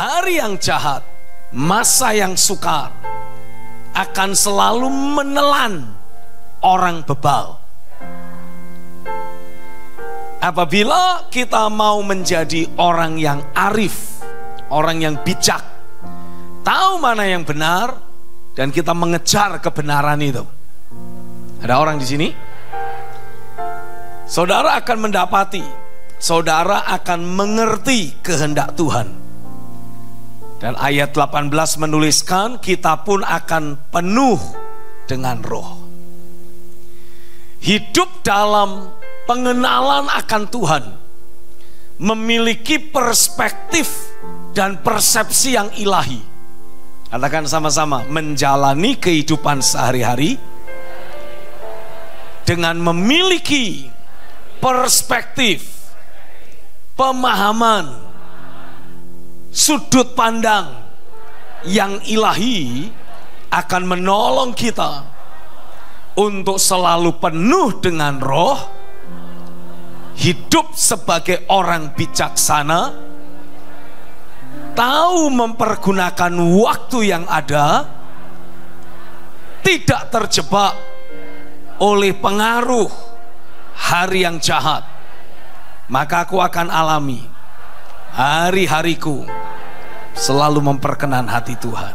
hari yang jahat, masa yang sukar akan selalu menelan orang bebal. Apabila kita mau menjadi orang yang arif, orang yang bijak, tahu mana yang benar, dan kita mengejar kebenaran itu. Ada orang di sini? Saudara akan mendapati, saudara akan mengerti kehendak Tuhan. Dan ayat 18 menuliskan, kita pun akan penuh dengan roh. Hidup dalam pengenalan akan Tuhan, memiliki perspektif dan persepsi yang ilahi. Katakan sama-sama, menjalani kehidupan sehari-hari dengan memiliki perspektif, pemahaman, sudut pandang yang ilahi akan menolong kita untuk selalu penuh dengan roh, hidup sebagai orang bijaksana, tahu mempergunakan waktu yang ada, tidak terjebak oleh pengaruh hari yang jahat. Maka aku akan alami hari-hariku selalu memperkenan hati Tuhan.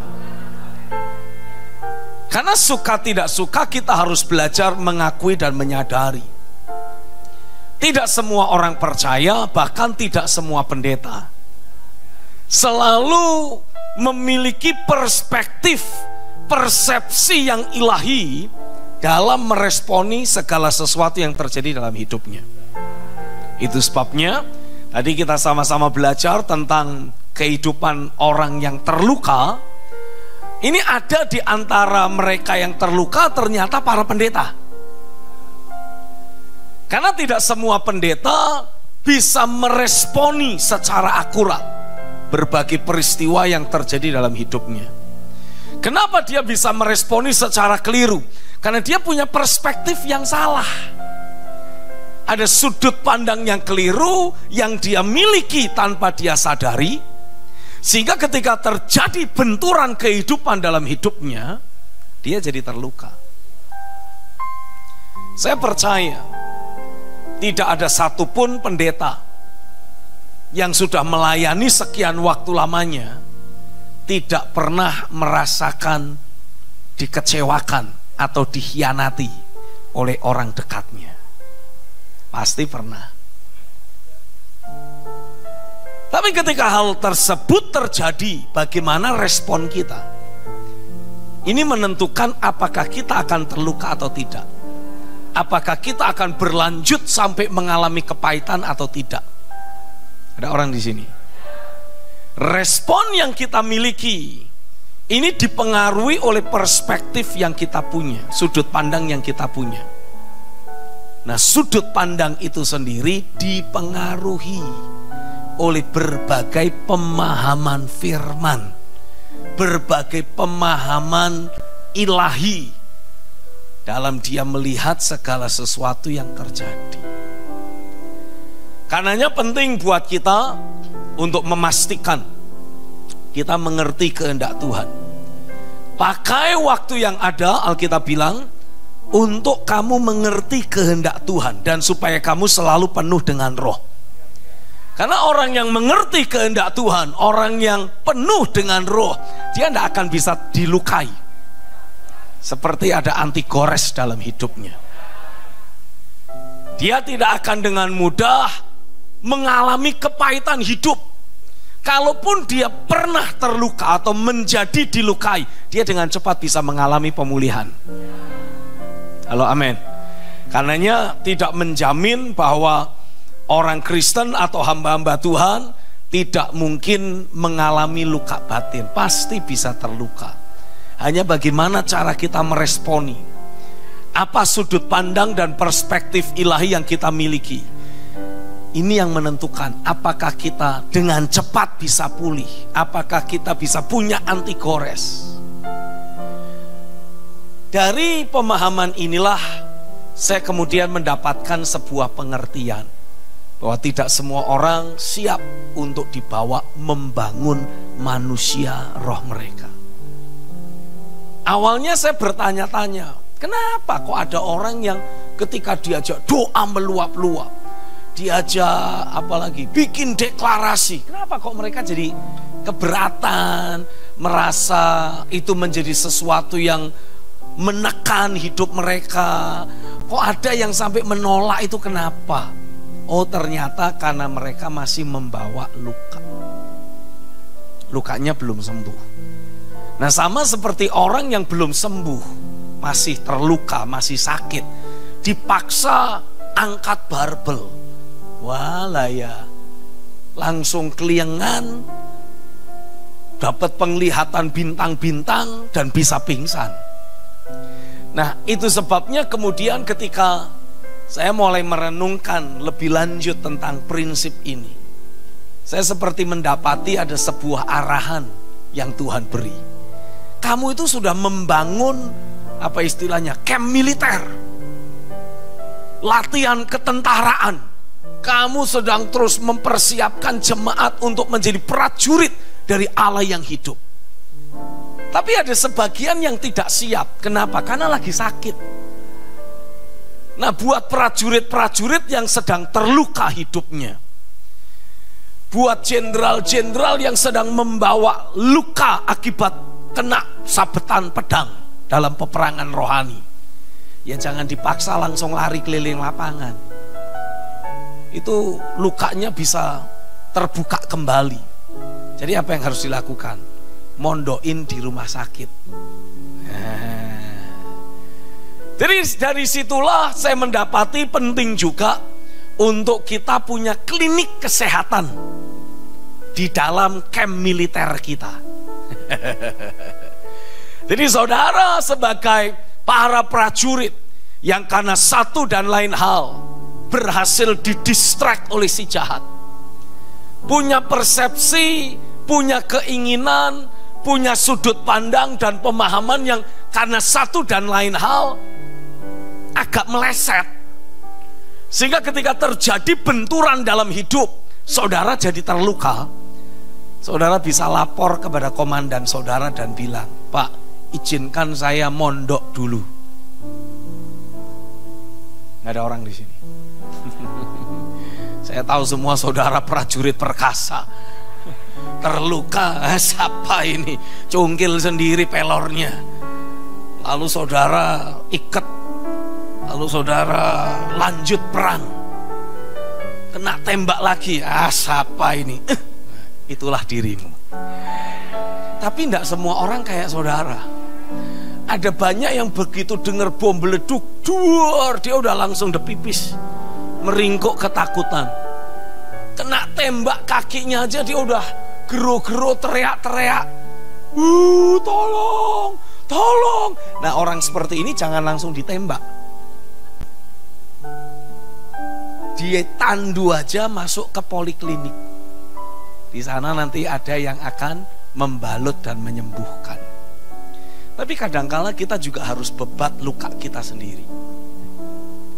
Karena suka tidak suka kita harus belajar mengakui dan menyadari, tidak semua orang percaya, bahkan tidak semua pendeta selalu memiliki perspektif, persepsi yang ilahi dalam meresponi segala sesuatu yang terjadi dalam hidupnya. Itu sebabnya tadi kita sama-sama belajar tentang kehidupan orang yang terluka. Ini ada di antara mereka yang terluka ternyata para pendeta. Karena tidak semua pendeta bisa meresponi secara akurat berbagai peristiwa yang terjadi dalam hidupnya. Kenapa dia bisa meresponi secara keliru? Karena dia punya perspektif yang salah. Ada sudut pandang yang keliru yang dia miliki tanpa dia sadari, sehingga ketika terjadi benturan kehidupan dalam hidupnya, dia jadi terluka. Saya percaya tidak ada satupun pendeta yang sudah melayani sekian waktu lamanya tidak pernah merasakan dikecewakan atau dikhianati oleh orang dekatnya. Pasti pernah. Tapi ketika hal tersebut terjadi, bagaimana respon kita? Ini menentukan apakah kita akan terluka atau tidak. Apakah kita akan berlanjut sampai mengalami kepahitan atau tidak. Ada orang di sini. Respon yang kita miliki ini dipengaruhi oleh perspektif yang kita punya, sudut pandang yang kita punya. Nah, sudut pandang itu sendiri dipengaruhi oleh berbagai pemahaman firman, berbagai pemahaman ilahi dalam dia melihat segala sesuatu yang terjadi. Karenanya penting buat kita untuk memastikan kita mengerti kehendak Tuhan. Pakai waktu yang ada, Alkitab bilang, untuk kamu mengerti kehendak Tuhan dan supaya kamu selalu penuh dengan roh. Karena orang yang mengerti kehendak Tuhan, orang yang penuh dengan roh, dia tidak akan bisa dilukai. Seperti ada antigores dalam hidupnya. Dia tidak akan dengan mudah mengalami kepahitan hidup. Kalaupun dia pernah terluka atau menjadi dilukai, dia dengan cepat bisa mengalami pemulihan. Halo, amin. Karenanya tidak menjamin bahwa orang Kristen atau hamba-hamba Tuhan tidak mungkin mengalami luka batin. Pasti bisa terluka. Hanya bagaimana cara kita meresponi. Apa sudut pandang dan perspektif ilahi yang kita miliki. Ini yang menentukan apakah kita dengan cepat bisa pulih. Apakah kita bisa punya antigores. Dari pemahaman inilah saya kemudian mendapatkan sebuah pengertian. bahwa tidak semua orang siap untuk dibawa membangun manusia roh mereka. Awalnya saya bertanya-tanya, kenapa kok ada orang yang ketika diajak doa meluap-luap, diajak apalagi bikin deklarasi, kenapa kok mereka jadi keberatan, merasa itu menjadi sesuatu yang menekan hidup mereka? Kok ada yang sampai menolak itu, kenapa? Oh, ternyata karena mereka masih membawa luka. Lukanya belum sembuh. Nah, sama seperti orang yang belum sembuh, masih terluka, masih sakit, dipaksa angkat barbel. Walah ya, langsung keliengan, dapat penglihatan bintang-bintang dan bisa pingsan. Nah, itu sebabnya kemudian ketika saya mulai merenungkan lebih lanjut tentang prinsip ini, saya seperti mendapati ada sebuah arahan yang Tuhan beri. Kamu itu sudah membangun, apa istilahnya, camp militer, latihan ketentaraan. Kamu sedang terus mempersiapkan jemaat untuk menjadi prajurit dari Allah yang hidup. Tapi ada sebagian yang tidak siap. Kenapa? Karena lagi sakit. Nah, buat prajurit-prajurit yang sedang terluka hidupnya, buat jenderal-jenderal yang sedang membawa luka akibat kena sabetan pedang dalam peperangan rohani, ya jangan dipaksa langsung lari keliling lapangan. Itu lukanya bisa terbuka kembali. Jadi apa yang harus dilakukan? Mondokin di rumah sakit. Jadi dari situlah saya mendapati penting juga untuk kita punya klinik kesehatan di dalam camp militer kita. Jadi saudara sebagai para prajurit yang karena satu dan lain hal berhasil didistract oleh si jahat, punya persepsi, punya keinginan, punya sudut pandang dan pemahaman yang karena satu dan lain hal agak meleset, sehingga ketika terjadi benturan dalam hidup saudara jadi terluka, saudara bisa lapor kepada komandan saudara dan bilang, Pak, izinkan saya mondok dulu. Nggak ada orang di sini. Saya tahu semua saudara prajurit perkasa. Terluka, siapa ini? Cungkil sendiri pelornya. Lalu saudara ikat, lalu saudara lanjut perang, kena tembak lagi, siapa ini? Itulah dirimu. Tapi tidak semua orang kayak saudara. Ada banyak yang begitu dengar bom meleduk, duar, dia udah langsung depipis, meringkuk ketakutan. Kena tembak kakinya aja dia udah gero-gero, teriak-teriak, tolong, tolong. Nah, orang seperti ini jangan langsung ditembak. Dia tandu aja masuk ke poliklinik. Di sana nanti ada yang akan membalut dan menyembuhkan. Tapi kadangkala kita juga harus bebat luka kita sendiri.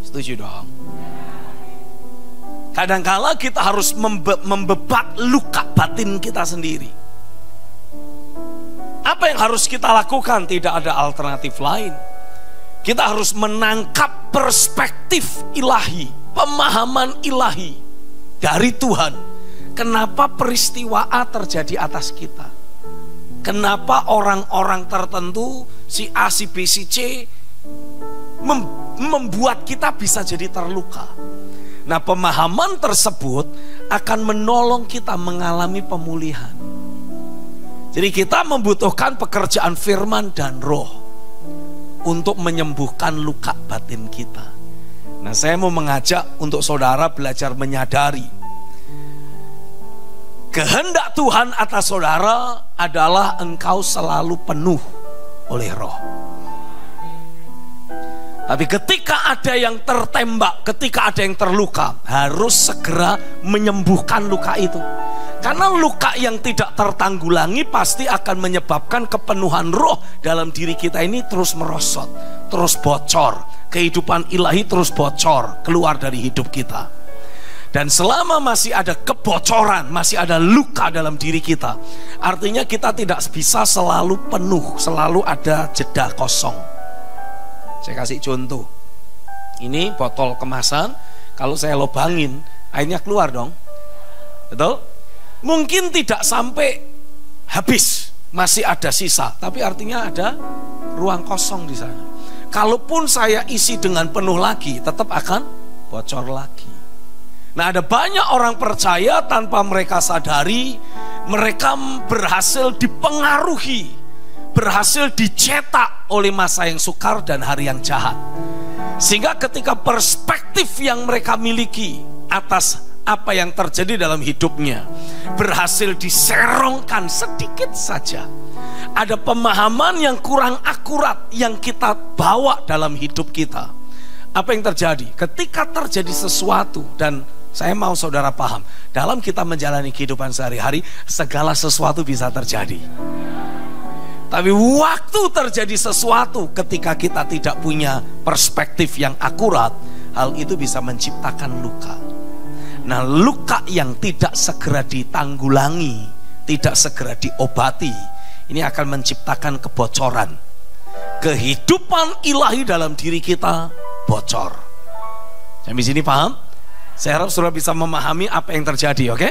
Setuju dong? Kadangkala kita harus membebat luka batin kita sendiri. Apa yang harus kita lakukan? Tidak ada alternatif lain. Kita harus menangkap perspektif ilahi, pemahaman ilahi dari Tuhan. Kenapa peristiwa A terjadi atas kita? Kenapa orang-orang tertentu, si A, si B, si C, membuat kita bisa jadi terluka? Nah, pemahaman tersebut akan menolong kita mengalami pemulihan. Jadi kita membutuhkan pekerjaan firman dan roh untuk menyembuhkan luka batin kita. Nah, saya mau mengajak untuk saudara belajar menyadari kehendak Tuhan atas saudara adalah engkau selalu penuh oleh roh. Tapi ketika ada yang tertembak, ketika ada yang terluka, harus segera menyembuhkan luka itu. Karena luka yang tidak tertanggulangi pasti akan menyebabkan kepenuhan roh dalam diri kita ini terus merosot, terus bocor. Kehidupan ilahi terus bocor keluar dari hidup kita. Dan selama masih ada kebocoran, masih ada luka dalam diri kita, artinya kita tidak bisa selalu penuh, selalu ada jeda kosong. Saya kasih contoh. Ini botol kemasan, kalau saya lubangin, airnya keluar dong. Betul? Mungkin tidak sampai habis, masih ada sisa, tapi artinya ada ruang kosong di sana. Kalaupun saya isi dengan penuh lagi, tetap akan bocor lagi. Nah, ada banyak orang percaya tanpa mereka sadari, mereka berhasil dipengaruhi, berhasil dicetak oleh masa yang sukar dan hari yang jahat. Sehingga ketika perspektif yang mereka miliki atas apa yang terjadi dalam hidupnya berhasil diserongkan sedikit saja, ada pemahaman yang kurang akurat yang kita bawa dalam hidup kita. Apa yang terjadi? Ketika terjadi sesuatu, dan saya mau saudara paham, dalam kita menjalani kehidupan sehari-hari, segala sesuatu bisa terjadi. Tapi waktu terjadi sesuatu, ketika kita tidak punya perspektif yang akurat, hal itu bisa menciptakan luka. Nah, luka yang tidak segera ditanggulangi, tidak segera diobati, ini akan menciptakan kebocoran. Kehidupan ilahi dalam diri kita bocor. Sampai sini paham? Saya harap saudara bisa memahami apa yang terjadi, oke?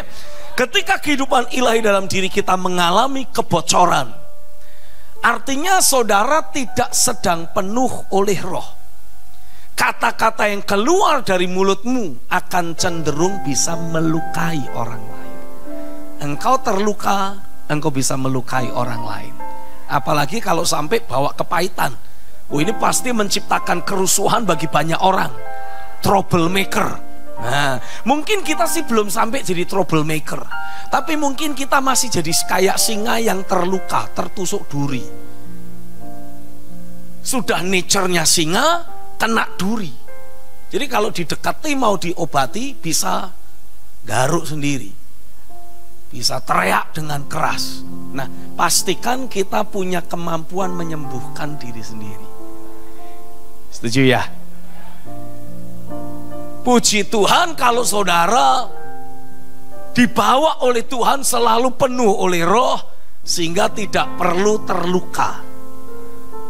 Ketika kehidupan ilahi dalam diri kita mengalami kebocoran, artinya saudara tidak sedang penuh oleh roh. Kata-kata yang keluar dari mulutmu akan cenderung bisa melukai orang lain. Engkau terluka, engkau bisa melukai orang lain. Apalagi kalau sampai bawa kepahitan. Ini pasti menciptakan kerusuhan bagi banyak orang. Troublemaker. Nah, mungkin kita sih belum sampai jadi troublemaker, tapi mungkin kita masih jadi kayak singa yang terluka, tertusuk duri. Sudah nature-nya singa, kena duri. Jadi kalau didekati mau diobati, bisa garuk sendiri, bisa teriak dengan keras. Nah, pastikan kita punya kemampuan menyembuhkan diri sendiri. Setuju ya? Puji Tuhan kalau saudara dibawa oleh Tuhan selalu penuh oleh roh, sehingga tidak perlu terluka,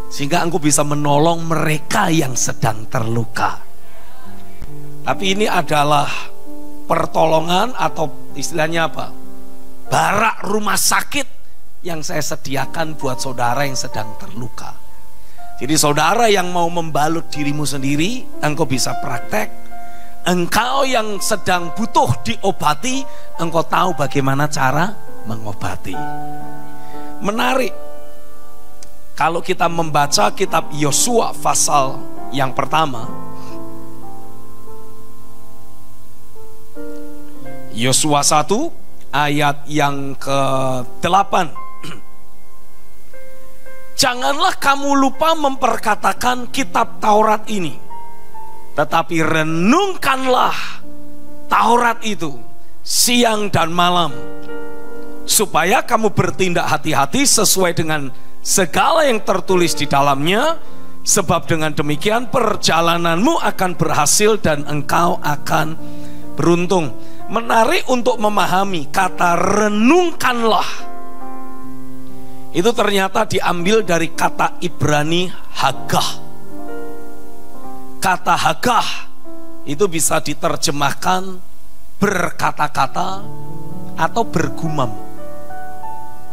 sehingga engkau bisa menolong mereka yang sedang terluka. Tapi ini adalah pertolongan atau istilahnya apa? Barak rumah sakit yang saya sediakan buat saudara yang sedang terluka. Jadi saudara yang mau membalut dirimu sendiri, engkau bisa praktek. Engkau yang sedang butuh diobati, engkau tahu bagaimana cara mengobati. Menarik, kalau kita membaca kitab Yosua pasal yang pertama, Yosua 1 ayat yang ke-8. Janganlah kamu lupa memperkatakan kitab Taurat ini, tetapi renungkanlah Taurat itu siang dan malam, supaya kamu bertindak hati-hati sesuai dengan segala yang tertulis di dalamnya, sebab dengan demikian perjalananmu akan berhasil dan engkau akan beruntung. Menarik untuk memahami kata renungkanlah. Itu ternyata diambil dari kata Ibrani hagah. Kata hagah itu bisa diterjemahkan berkata-kata atau bergumam.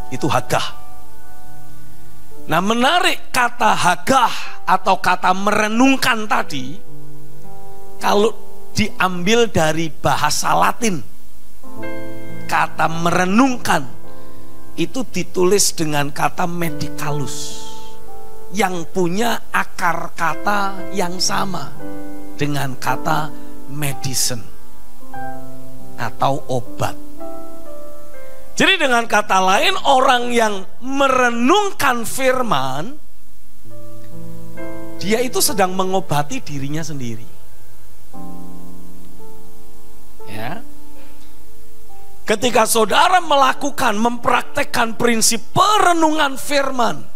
Itu hagah. Nah, menarik, kata hagah atau kata merenungkan tadi, kalau diambil dari bahasa Latin, kata merenungkan itu ditulis dengan kata medicalus, yang punya akar kata yang sama dengan kata medicine atau obat. Jadi dengan kata lain, orang yang merenungkan firman, dia itu sedang mengobati dirinya sendiri. Ya. Ketika saudara melakukan, mempraktekkan prinsip perenungan firman,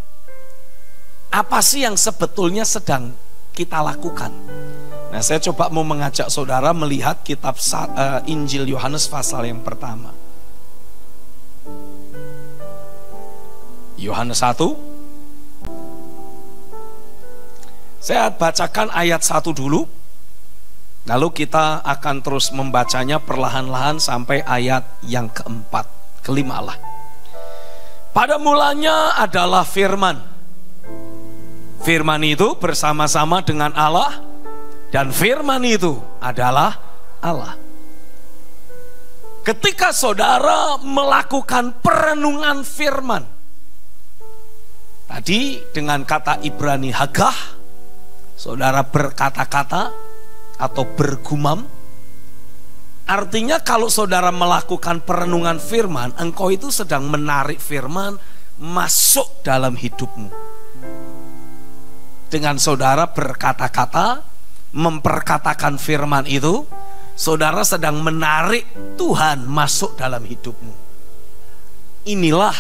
apa sih yang sebetulnya sedang kita lakukan? Nah, Nah, saya coba mau mengajak saudara melihat kitab Injil Yohanes pasal yang pertama. Yohanes 1. Saya bacakan ayat 1 dulu. Lalu kita akan terus membacanya perlahan-lahan sampai ayat yang keempat, kelima lah. Pada mulanya adalah firman. Firman itu bersama-sama dengan Allah, dan firman itu adalah Allah. Ketika saudara melakukan perenungan firman, tadi dengan kata Ibrani hagah, saudara berkata-kata atau bergumam. Artinya kalau saudara melakukan perenungan firman, engkau itu sedang menarik firman masuk dalam hidupmu. Dengan saudara berkata-kata, memperkatakan firman itu, saudara sedang menarik Tuhan masuk dalam hidupmu. Inilah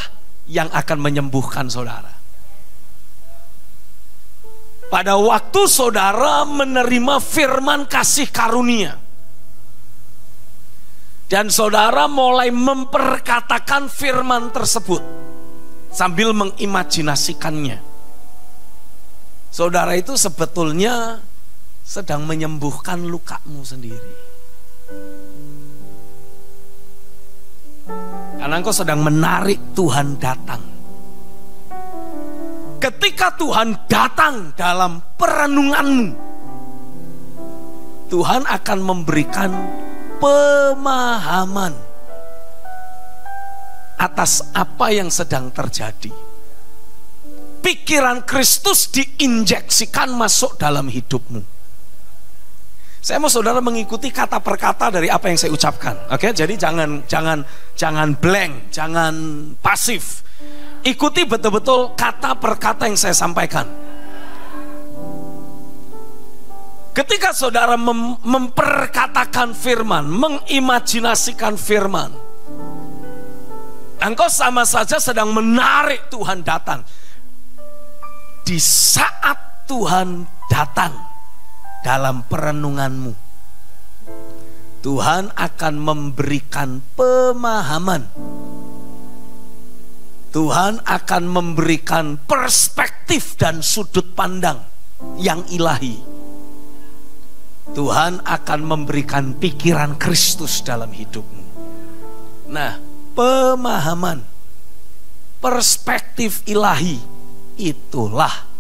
yang akan menyembuhkan saudara. Pada waktu saudara menerima firman kasih karunia, dan saudara mulai memperkatakan firman tersebut sambil mengimajinasikannya, saudara itu sebetulnya sedang menyembuhkan lukamu sendiri. Karena engkau sedang menarik Tuhan datang. Ketika Tuhan datang dalam perenunganmu, Tuhan akan memberikan pemahaman atas apa yang sedang terjadi. Pikiran Kristus diinjeksikan masuk dalam hidupmu. Saya mau saudara mengikuti kata per kata dari apa yang saya ucapkan. Oke, jadi jangan blank, jangan pasif. Ikuti betul-betul kata per kata yang saya sampaikan. Ketika saudara memperkatakan firman, mengimajinasikan firman, engkau sama saja sedang menarik Tuhan datang. Di saat Tuhan datang dalam perenunganmu, Tuhan akan memberikan pemahaman. Tuhan akan memberikan perspektif dan sudut pandang yang ilahi. Tuhan akan memberikan pikiran Kristus dalam hidupmu. Nah, pemahaman, perspektif ilahi, itulah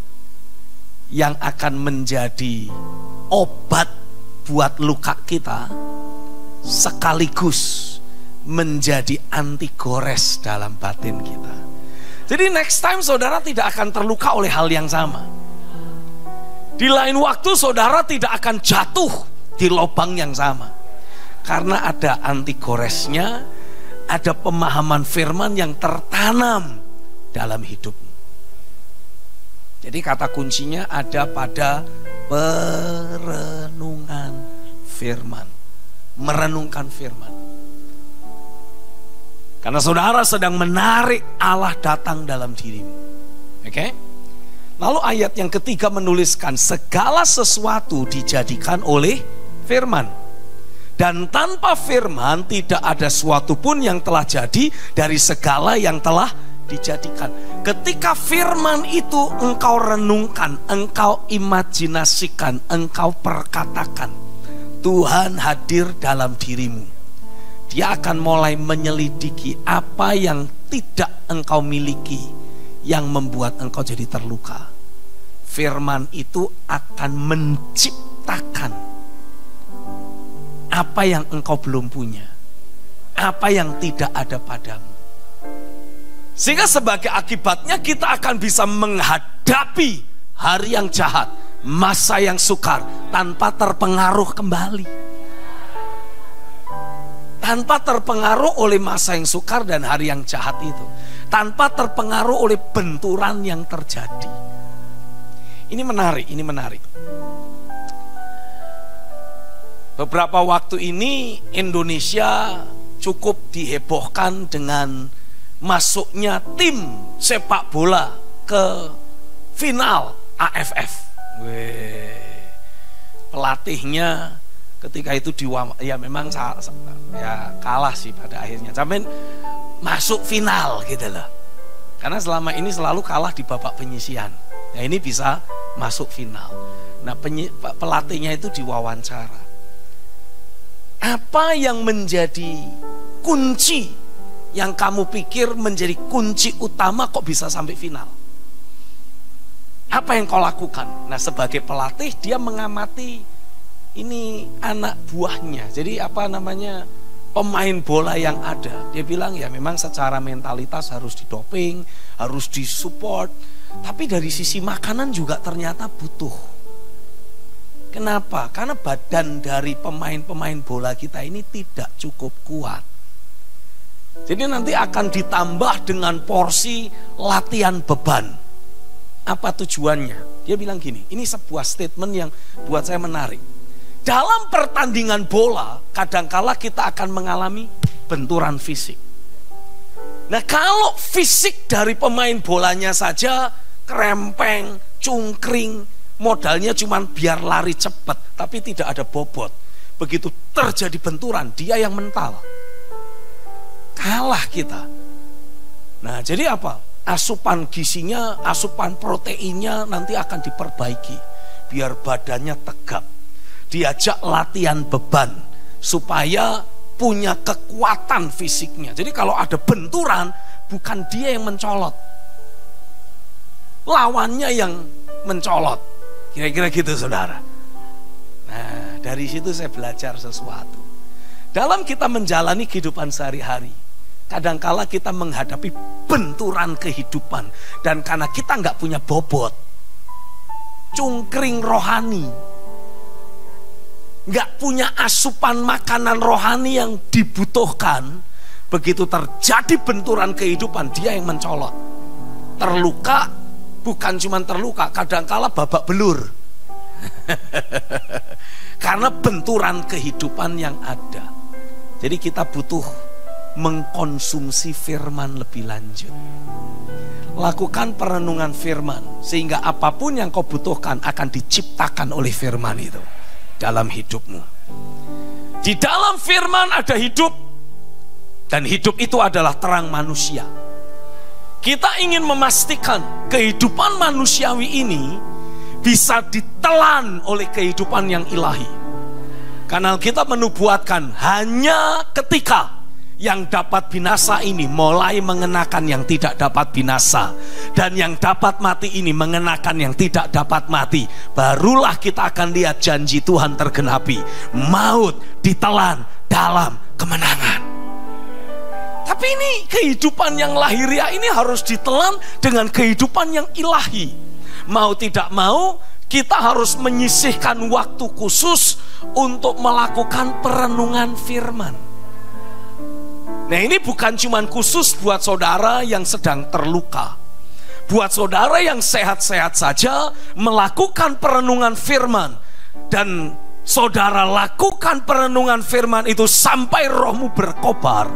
yang akan menjadi obat buat luka kita, sekaligus menjadi anti gores dalam batin kita. Jadi next time saudara tidak akan terluka oleh hal yang sama. Di lain waktu saudara tidak akan jatuh di lubang yang sama. Karena ada anti goresnya, ada pemahaman firman yang tertanam dalam hidupmu. Jadi kata kuncinya ada pada perenungan firman. Merenungkan firman. Karena saudara sedang menarik Allah datang dalam dirimu. Oke? Lalu ayat yang ketiga menuliskan segala sesuatu dijadikan oleh firman. Dan tanpa firman tidak ada sesuatu pun yang telah jadi dari segala yang telah dijadikan. Ketika firman itu engkau renungkan, engkau imajinasikan, engkau perkatakan, Tuhan hadir dalam dirimu. Dia akan mulai menyelidiki apa yang tidak engkau miliki, yang membuat engkau jadi terluka. Firman itu akan menciptakan apa yang engkau belum punya, apa yang tidak ada padamu. Sehingga sebagai akibatnya kita akan bisa menghadapi hari yang jahat, masa yang sukar, tanpa terpengaruh kembali. Tanpa terpengaruh oleh masa yang sukar dan hari yang jahat itu. Tanpa terpengaruh oleh benturan yang terjadi. Ini menarik, ini menarik. Beberapa waktu ini Indonesia cukup dihebohkan dengan masuknya tim sepak bola ke final AFF. pelatihnya ketika itu ya memang ya kalah sih pada akhirnya. Sampai masuk final gitu loh. Karena selama ini selalu kalah di babak penyisihan. Nah ini bisa masuk final. Nah pelatihnya itu diwawancara. Apa yang menjadi kunci yang kamu pikir menjadi kunci utama kok bisa sampai final? Apa yang kau lakukan? Nah sebagai pelatih dia mengamati ini anak buahnya. Jadi pemain bola yang ada. Dia bilang ya memang secara mentalitas harus didoping, harus disupport. Tapi dari sisi makanan juga ternyata butuh. Kenapa? Karena badan dari pemain-pemain bola kita ini tidak cukup kuat. Jadi nanti akan ditambah dengan porsi latihan beban. Apa tujuannya? Dia bilang gini, ini sebuah statement yang buat saya menarik. Dalam pertandingan bola, kadangkala kita akan mengalami benturan fisik. Nah kalau fisik dari pemain bolanya saja krempeng, cungkring, modalnya cuma biar lari cepat, tapi tidak ada bobot. Begitu terjadi benturan, dia yang mental. Kalah kita. Nah jadi apa? Asupan gizinya, asupan proteinnya nanti akan diperbaiki biar badannya tegap. Diajak latihan beban supaya punya kekuatan fisiknya. Jadi kalau ada benturan, bukan dia yang mencolot, lawannya yang mencolot. Kira-kira gitu saudara. Nah dari situ saya belajar sesuatu. Dalam kita menjalani kehidupan sehari-hari, kadangkala kita menghadapi benturan kehidupan. Dan karena kita nggak punya bobot, cungkring rohani, nggak punya asupan makanan rohani yang dibutuhkan, begitu terjadi benturan kehidupan, dia yang mencolot. Terluka, bukan cuma terluka, kadangkala babak belur. Karena benturan kehidupan yang ada. Jadi kita butuh mengkonsumsi firman lebih lanjut. Lakukan perenungan firman, sehingga apapun yang kau butuhkan akan diciptakan oleh firman itu dalam hidupmu. Di dalam firman ada hidup, dan hidup itu adalah terang manusia. Kita ingin memastikan kehidupan manusiawi ini bisa ditelan oleh kehidupan yang ilahi. Karena kita menubuatkan hanya ketika yang dapat binasa ini mulai mengenakan yang tidak dapat binasa, dan yang dapat mati ini mengenakan yang tidak dapat mati, barulah kita akan lihat janji Tuhan tergenapi. Maut ditelan dalam kemenangan. Tapi ini kehidupan yang lahiriah ini harus ditelan dengan kehidupan yang ilahi. Mau tidak mau kita harus menyisihkan waktu khusus untuk melakukan perenungan firman. Nah ini bukan cuma khusus buat saudara yang sedang terluka. Buat saudara yang sehat-sehat saja melakukan perenungan firman. Dan saudara lakukan perenungan firman itu sampai rohmu berkobar,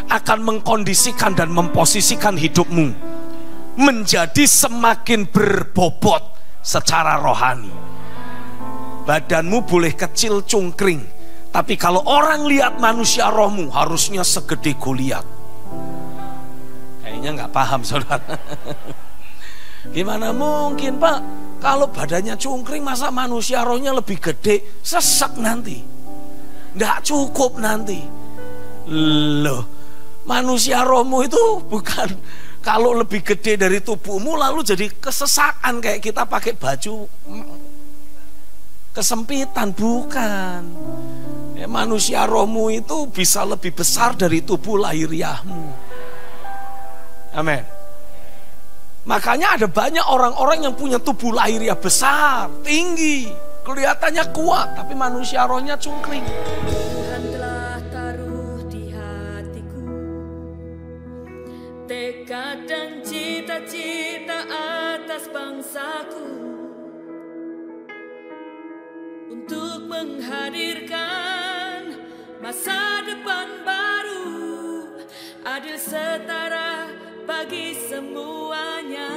akan mengkondisikan dan memposisikan hidupmu menjadi semakin berbobot secara rohani. Badanmu boleh kecil cungkring, tapi kalau orang lihat manusia rohmu harusnya segede Goliat. Kayaknya nggak paham saudara. Gimana mungkin Pak, kalau badannya cungkring masa manusia rohnya lebih gede? Sesek nanti, nggak cukup nanti. Loh, manusia rohmu itu bukan kalau lebih gede dari tubuhmu lalu jadi kesesakan kayak kita pakai baju kesempitan, bukan. Ya, manusia rohmu itu bisa lebih besar dari tubuh lahiriahmu. Amin. Makanya ada banyak orang-orang yang punya tubuh lahiriah besar, tinggi, kelihatannya kuat, tapi manusia rohnya cungkring. Tuhan telah taruh di hatiku tekad dan cita-cita atas bangsaku, untuk menghadirkan masa depan baru, adil setara bagi semuanya.